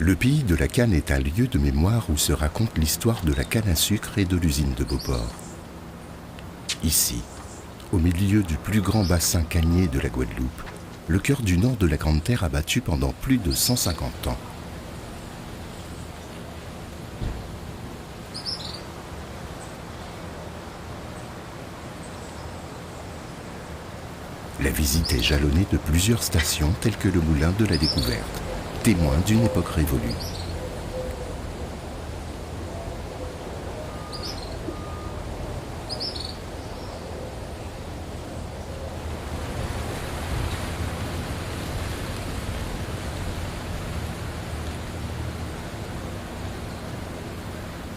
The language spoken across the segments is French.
Le pays de la canne est un lieu de mémoire où se raconte l'histoire de la canne à sucre et de l'usine de Beauport. Ici, au milieu du plus grand bassin cannier de la Guadeloupe, le cœur du nord de la Grande Terre a battu pendant plus de 150 ans. La visite est jalonnée de plusieurs stations telles que le Moulin de la Découverte, témoin d'une époque révolue.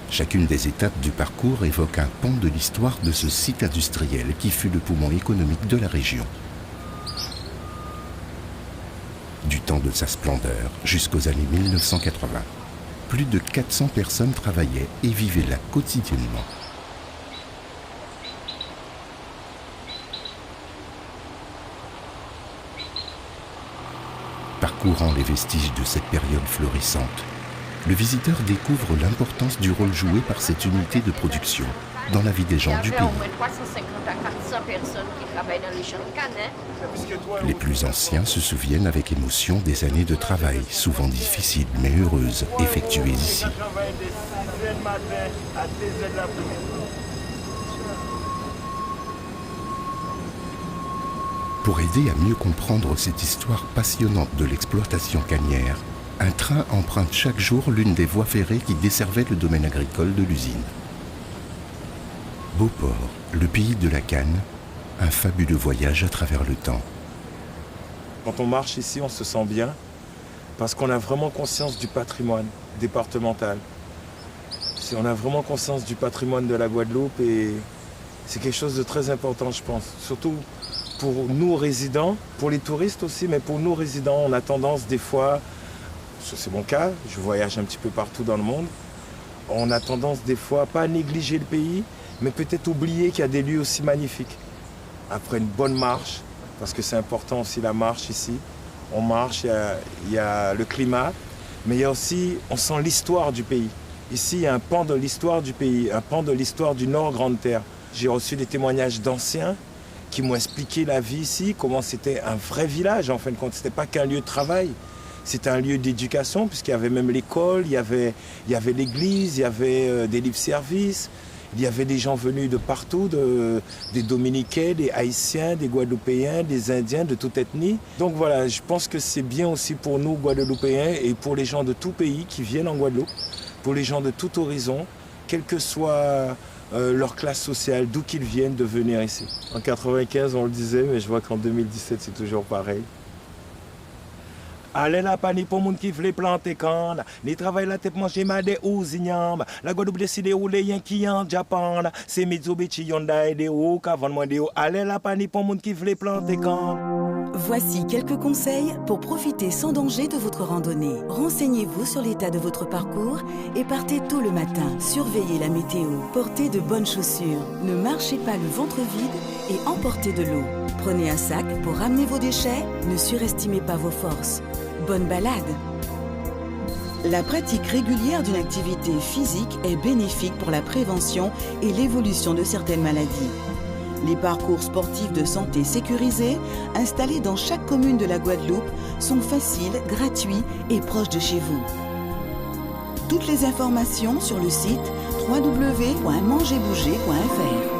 Chacune des étapes du parcours évoque un pan de l'histoire de ce site industriel qui fut le poumon économique de la région. Du temps de sa splendeur jusqu'aux années 1980, plus de 400 personnes travaillaient et vivaient là quotidiennement. Parcourant les vestiges de cette période florissante, le visiteur découvre l'importance du rôle joué par cette unité de production dans la vie des gens du pays. Les plus anciens se souviennent avec émotion des années de travail, souvent difficiles mais heureuses, effectuées ici. Pour aider à mieux comprendre cette histoire passionnante de l'exploitation cannière, un train emprunte chaque jour l'une des voies ferrées qui desservaient le domaine agricole de l'usine. Beauport, le pays de la canne, un fabuleux voyage à travers le temps. Quand on marche ici, on se sent bien parce qu'on a vraiment conscience du patrimoine départemental. On a vraiment conscience du patrimoine de la Guadeloupe et c'est quelque chose de très important, je pense. Surtout pour nous résidents, pour les touristes aussi, mais pour nous résidents, on a tendance des fois, c'est mon cas, je voyage un petit peu partout dans le monde, on a tendance des fois pas à négliger le pays, mais peut-être oublier qu'il y a des lieux aussi magnifiques. Après une bonne marche, parce que c'est important aussi la marche ici, on marche, il y a le climat, mais il y a aussi, on sent l'histoire du pays. Ici, il y a un pan de l'histoire du pays, un pan de l'histoire du Nord Grande Terre. J'ai reçu des témoignages d'anciens qui m'ont expliqué la vie ici, comment c'était un vrai village en fin de compte. C'était pas qu'un lieu de travail, c'était un lieu d'éducation, puisqu'il y avait même l'école, il y avait l'église, il y avait des livres-services. Il y avait des gens venus de partout, des Dominicains, des Haïtiens, des Guadeloupéens, des Indiens, de toute ethnie. Donc voilà, je pense que c'est bien aussi pour nous, Guadeloupéens, et pour les gens de tout pays qui viennent en Guadeloupe, pour les gens de tout horizon, quelle que soit leur classe sociale, d'où qu'ils viennent, de venir ici. En 95, on le disait, mais je vois qu'en 2017, c'est toujours pareil. Allez là, pas ni pour moun qui vle planter canne, ni travail la tête manger ma de ouzignam. La Guadeloupe décide où les yen qui en Japan, c'est Mitsubishi Hyundai de ou qu'avant moi de ou. Allez là, pas ni pour moun qui vle planter canne. Voici quelques conseils pour profiter sans danger de votre randonnée. Renseignez-vous sur l'état de votre parcours et partez tôt le matin. Surveillez la météo. Portez de bonnes chaussures. Ne marchez pas le ventre vide et emportez de l'eau. Prenez un sac pour ramener vos déchets. Ne surestimez pas vos forces. Bonne balade. La pratique régulière d'une activité physique est bénéfique pour la prévention et l'évolution de certaines maladies. Les parcours sportifs de santé sécurisés, installés dans chaque commune de la Guadeloupe, sont faciles, gratuits et proches de chez vous. Toutes les informations sur le site www.mangerbouger.fr.